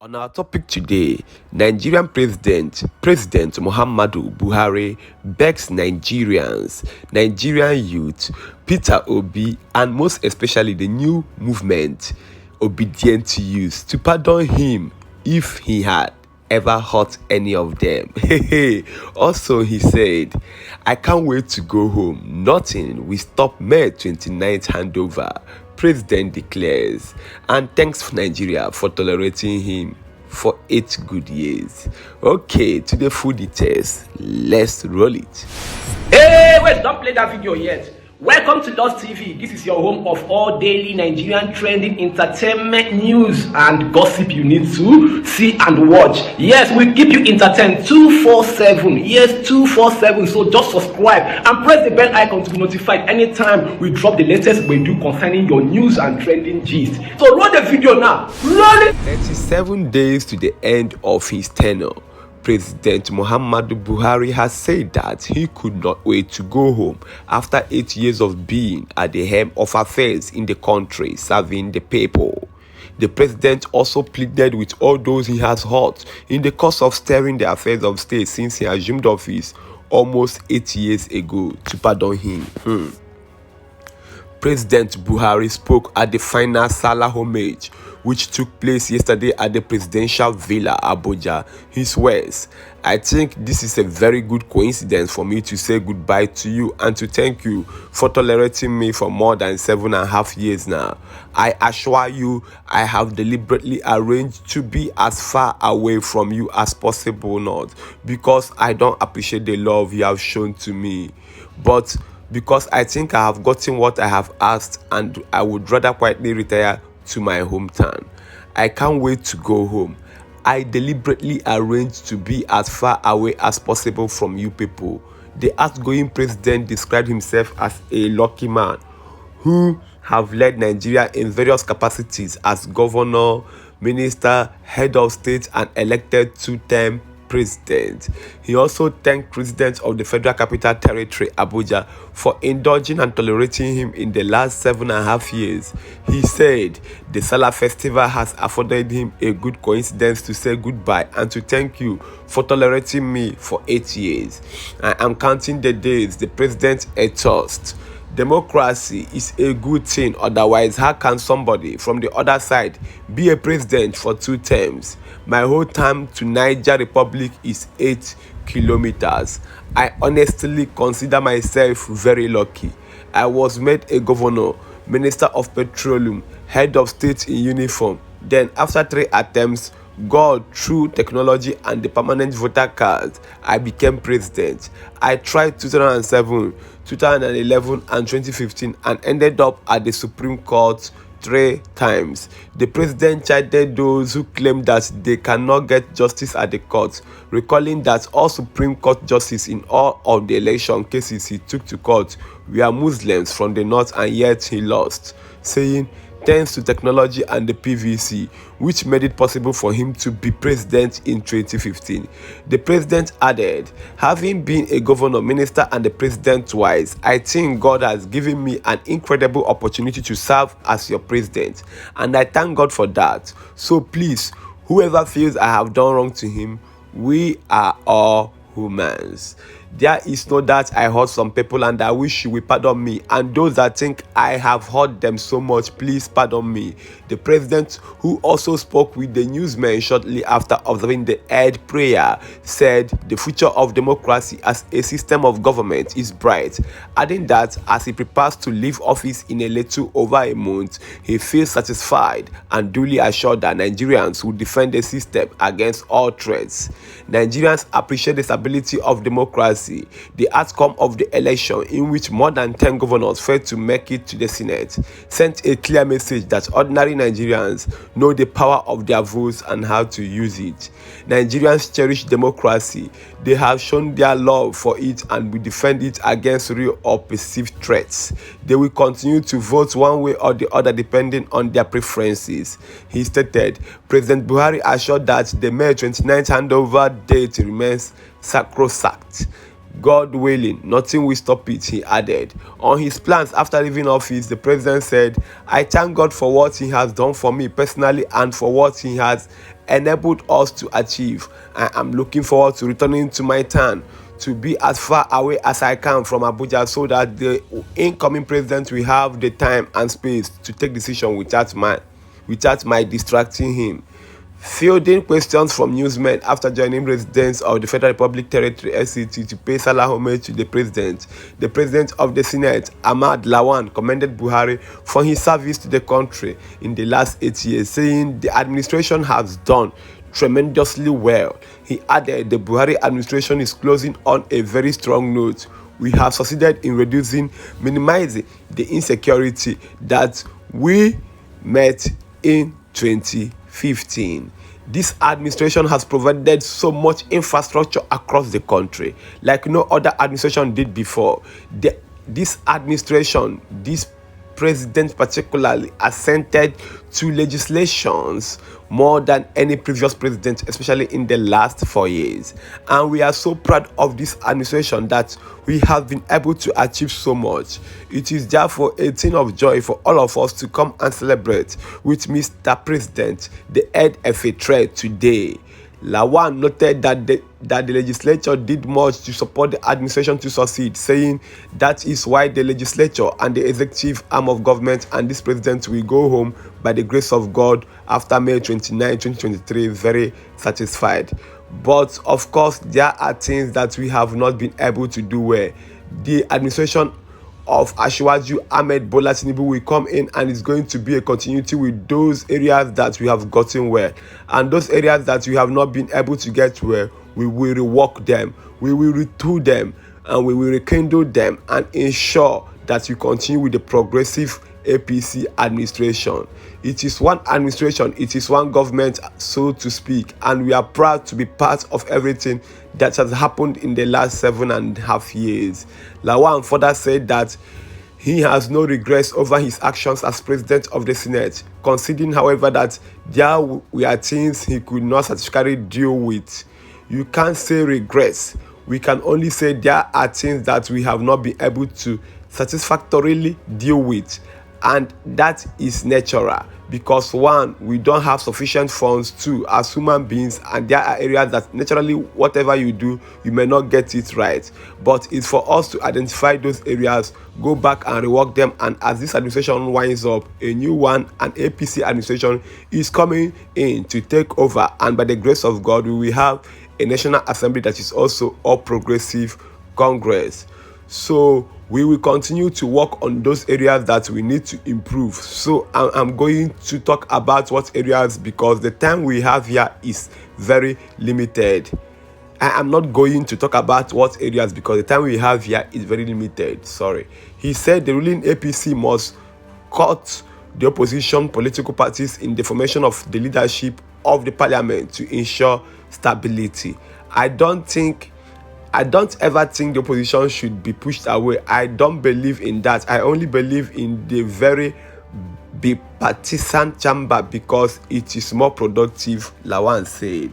On our topic today, Nigerian President Muhammadu Buhari begs Nigerian youth, Peter Obi, and most especially the new movement, Obedient to Youth, to pardon him if he had ever hurt any of them. Also, he said, I can't wait to go home. Nothing will stop May 29th handover. President declares, and thanks for Nigeria for tolerating him for 8 good years. Okay, to the full details, let's roll it. Hey, wait, don't play that video yet. Welcome to Lost TV. This is your home of all daily Nigerian trending entertainment news and gossip you need to see and watch. Yes, we keep you entertained 247. Yes, 247. So just subscribe and press the bell icon to be notified anytime we drop the latest video concerning your news and trending gist. So roll the video now. Roll it. 37 days to the end of his tenure. President Muhammadu Buhari has said that he could not wait to go home after 8 years of being at the helm of affairs in the country, serving the people. The president also pleaded with all those he has hurt in the course of steering the affairs of state since he assumed office almost 8 years ago to pardon him. President Buhari spoke at the final Salah homage, which took place yesterday at the presidential villa, Abuja. His words, I think this is a very good coincidence for me to say goodbye to you and to thank you for tolerating me for more than 7.5 years now. I assure you, I have deliberately arranged to be as far away from you as possible, not because I don't appreciate the love you have shown to me, but because I think I have gotten what I have asked and I would rather quietly retire to my hometown. I can't wait to go home. I deliberately arranged to be as far away as possible from you people. The outgoing president described himself as a lucky man who have led Nigeria in various capacities as governor, minister, head of state, and elected 2-term president. He also thanked presidents of the Federal Capital Territory, Abuja, for indulging and tolerating him in the last 7.5 years. He said the Salah festival has afforded him a good coincidence to say goodbye and to thank you for tolerating me for 8 years. I am counting the days, the president a toast. Democracy is a good thing, otherwise how can somebody from the other side be a president for 2 terms? My whole time to Niger Republic is 8 kilometers. I honestly consider myself very lucky. I was made a governor, minister of petroleum, head of state in uniform. Then after 3 attempts, God, through technology and the permanent voter card, I became president. I tried 2007, 2011 and 2015 and ended up at the Supreme Court 3 times. The president chided those who claim that they cannot get justice at the court, recalling that all Supreme Court justices in all of the election cases he took to court were Muslims from the north, and yet he lost, saying, thanks to technology and the PVC, which made it possible for him to be president in 2015. The president added, having been a governor, minister, and the president twice, I think God has given me an incredible opportunity to serve as your president, and I thank God for that. So please, whoever feels I have done wrong to him, we are all humans. There is no doubt I hurt some people and I wish you will pardon me, and those that think I have hurt them so much, please pardon me. The president, who also spoke with the newsmen shortly after observing the Eid prayer, said the future of democracy as a system of government is bright, adding that as he prepares to leave office in a little over a month, he feels satisfied and duly assured that Nigerians will defend the system against all threats. Nigerians appreciate the stability of democracy. The outcome of the election, in which more than 10 governors failed to make it to the Senate, sent a clear message that ordinary Nigerians know the power of their votes and how to use it. Nigerians cherish democracy. They have shown their love for it and will defend it against real or perceived threats. They will continue to vote one way or the other depending on their preferences. He stated. President Buhari assured that the May 29th handover date remains sacrosanct. God willing, nothing will stop it, he added. On his plans after leaving office, the president said, "I thank God for what he has done for me personally and for what he has enabled us to achieve. I am looking forward to returning to my town to be as far away as I can from Abuja so that the incoming president will have the time and space to take decisions without my distracting him." Fielding questions from newsmen after joining residents of the Federal Republic Territory (FCT) to pay salah homage to the President of the Senate, Ahmad Lawan, commended Buhari for his service to the country in the last 8 years, saying the administration has done tremendously well. He added the Buhari administration is closing on a very strong note. We have succeeded in minimizing the insecurity that we met in 2015. This administration has provided so much infrastructure across the country like no other administration did before. This administration, this president particularly, assented to legislations more than any previous president, especially in the last 4 years. And we are so proud of this administration that we have been able to achieve so much. It is therefore a thing of joy for all of us to come and celebrate with Mr. President, the head of a trade today. Lawan noted that the legislature did much to support the administration to succeed, saying that is why the legislature and the executive arm of government and this president will go home by the grace of God after May 29, 2023 very satisfied. But of course, there are things that we have not been able to do well. The administration of Asiwaju Ahmed Bola Tinubu will come in and it's going to be a continuity with those areas that we have gotten well, and those areas that we have not been able to get well, we will rework them, we will retool them, and we will rekindle them and ensure that we continue with the progressive APC administration. It is one administration, it is one government, so to speak, and we are proud to be part of everything that has happened in the last 7.5 years. Lawan further said that he has no regrets over his actions as president of the Senate, conceding, however, that there were things he could not satisfactorily deal with. You can't say regrets. We can only say there are things that we have not been able to satisfactorily deal with, and that is natural because one, we don't have sufficient funds, two, as human beings, and there are areas that naturally whatever you do you may not get it right, but it's for us to identify those areas, go back and rework them, and as this administration winds up, a new one, an APC administration is coming in to take over, and by the grace of God we will have a National Assembly that is also a progressive Congress. So we will continue to work on those areas that we need to improve. So I'm going to talk about what areas because the time we have here is very limited. I am not going to talk about what areas because the time we have here is very limited. Sorry. He said the ruling APC must cut the opposition political parties in the formation of the leadership of the parliament to ensure stability. I don't ever think the opposition should be pushed away. I don't believe in that. I only believe in the very bipartisan chamber because it is more productive, Lawan said.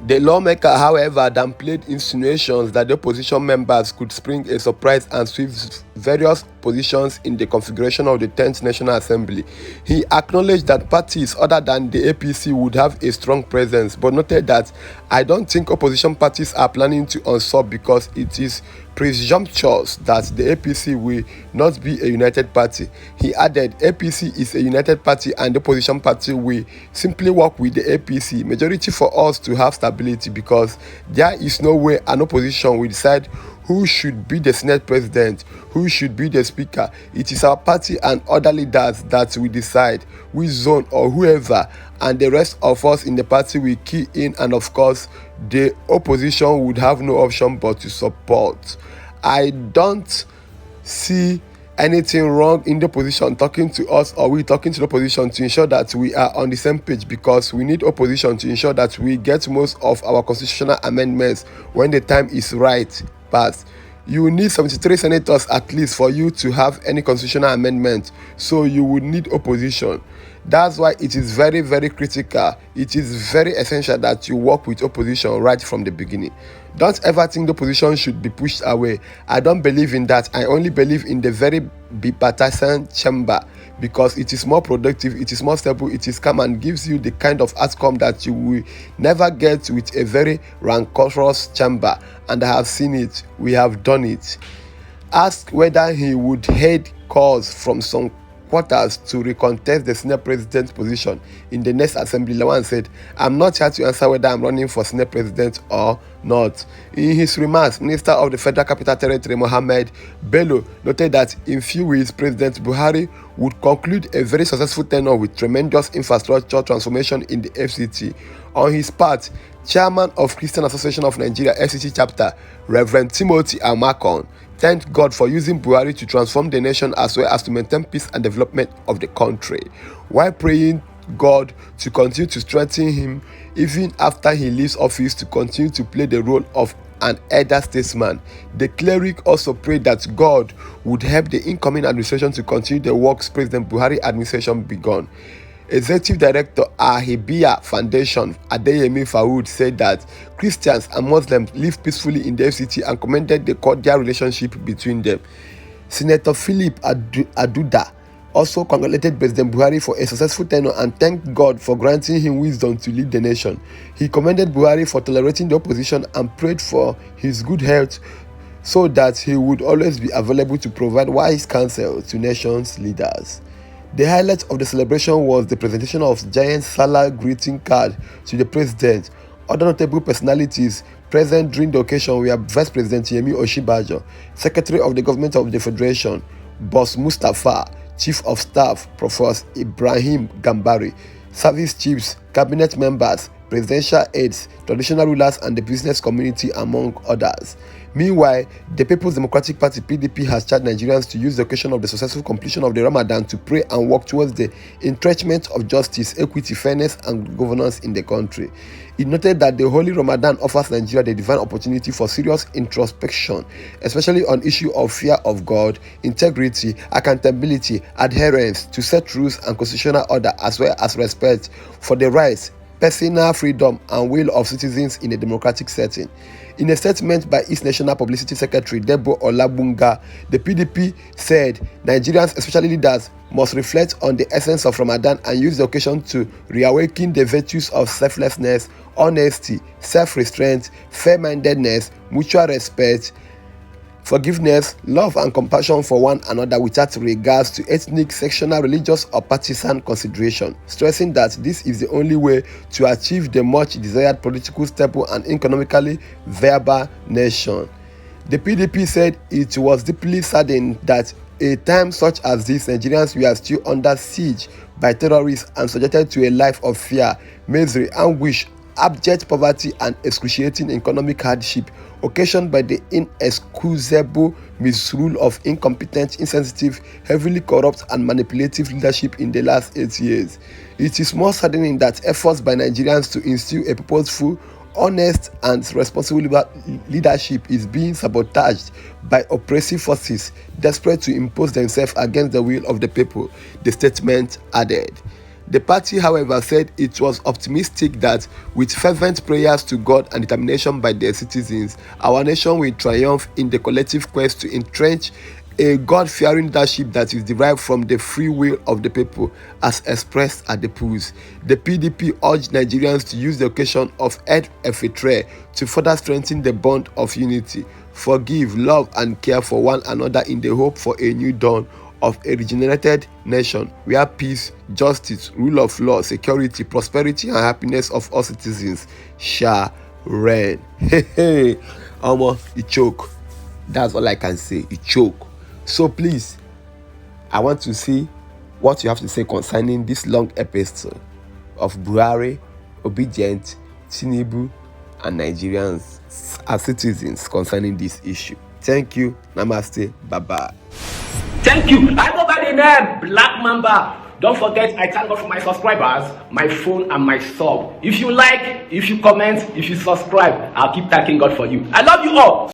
The lawmaker, however, downplayed insinuations that the opposition members could spring a surprise and sweep various positions in the configuration of the 10th National Assembly. He acknowledged that parties other than the APC would have a strong presence, but noted that I don't think opposition parties are planning to usurp because it is presumptuous that the APC will not be a united party. He added, APC is a united party and the opposition party will simply work with the APC majority for us to have stability because there is no way an opposition will decide who should be the Senate president, who should be the speaker. It is our party and other leaders that will decide which zone or whoever, and the rest of us in the party will key in, and of course the opposition would have no option but to support. I don't see anything wrong in the opposition talking to us or we talking to the opposition to ensure that we are on the same page because we need opposition to ensure that we get most of our constitutional amendments when the time is right. But you need 73 senators at least for you to have any constitutional amendment, so you would need opposition. That's why it is very, very critical. It is very essential that you work with opposition right from the beginning. Don't ever think the opposition should be pushed away. I don't believe in that. I only believe in the very bipartisan chamber, because it is more productive, it is more stable, it is calm, and gives you the kind of outcome that you will never get with a very rancorous chamber. And I have seen it. We have done it. Asked whether he would heed calls from some quarters to recontest the Senate President position in the next assembly, Lawan said, "I'm not here to answer whether I'm running for Senate President or not." In his remarks, Minister of the Federal Capital Territory Mohammed Bello noted that in few weeks, President Buhari would conclude a very successful tenure with tremendous infrastructure transformation in the FCT. On his part, Chairman of Christian Association of Nigeria FCT chapter, Reverend Timothy Amakon, thanked God for using Buhari to transform the nation as well as to maintain peace and development of the country, while praying God to continue to strengthen him even after he leaves office to continue to play the role of an elder statesman. The cleric also prayed that God would help the incoming administration to continue the works President Buhari administration begun. Executive Director Ahibia Foundation Adeyemi Fawood said that Christians and Muslims live peacefully in the FCT and commended the cordial relationship between them. Senator Philip Aduda also congratulated President Buhari for a successful tenure and thanked God for granting him wisdom to lead the nation. He commended Buhari for tolerating the opposition and prayed for his good health so that he would always be available to provide wise counsel to nation's leaders. The highlight of the celebration was the presentation of giant Salah greeting card to the president. Other notable personalities present during the occasion were Vice President Yemi Oshibajo, Secretary of the Government of the Federation, Boss Mustapha, Chief of Staff Professor Ibrahim Gambari, service chiefs, cabinet members, presidential aides, traditional rulers, and the business community, among others. Meanwhile, the People's Democratic Party (PDP) has charged Nigerians to use the occasion of the successful completion of the Ramadan to pray and work towards the entrenchment of justice, equity, fairness, and governance in the country. It noted that the Holy Ramadan offers Nigeria the divine opportunity for serious introspection, especially on issues of fear of God, integrity, accountability, adherence to set rules and constitutional order, as well as respect for the rights, personal freedom, and will of citizens in a democratic setting. In a statement by its National Publicity Secretary Debo Olabunga, the PDP said Nigerians, especially leaders, must reflect on the essence of Ramadan and use the occasion to reawaken the virtues of selflessness, honesty, self-restraint, fair-mindedness, mutual respect, forgiveness, love, and compassion for one another without regards to ethnic, sectional, religious, or partisan consideration, stressing that this is the only way to achieve the much desired political, stable, and economically viable nation. The PDP said it was deeply saddened that a time such as this, Nigerians were still under siege by terrorists and subjected to a life of fear, misery, anguish, abject poverty, and excruciating economic hardship occasioned by the inexcusable misrule of incompetent, insensitive, heavily corrupt, and manipulative leadership in the last 8 years. It is more saddening that efforts by Nigerians to instill a purposeful, honest, and responsible leadership is being sabotaged by oppressive forces desperate to impose themselves against the will of the people, the statement added. The party, however, said it was optimistic that with fervent prayers to God and determination by their citizens, our nation will triumph in the collective quest to entrench a God-fearing leadership that is derived from the free will of the people, as expressed at the polls. The PDP urged Nigerians to use the occasion of Eid al-Fitr to further strengthen the bond of unity, forgive, love, and care for one another in the hope for a new dawn of a regenerated nation where peace, justice, rule of law, security, prosperity, and happiness of all citizens shall reign. Hey, it choke. That's all I can say. It choke. So please, I want to see what you have to say concerning this long episode of Buhari, obedient, Tinubu, and Nigerians as citizens concerning this issue. Thank you. Namaste. Bye-bye. Thank you. I go by the name Black Mamba. Don't forget, I thank God for my subscribers, my phone, and my sub. If you like, if you comment, if you subscribe, I'll keep thanking God for you. I love you all.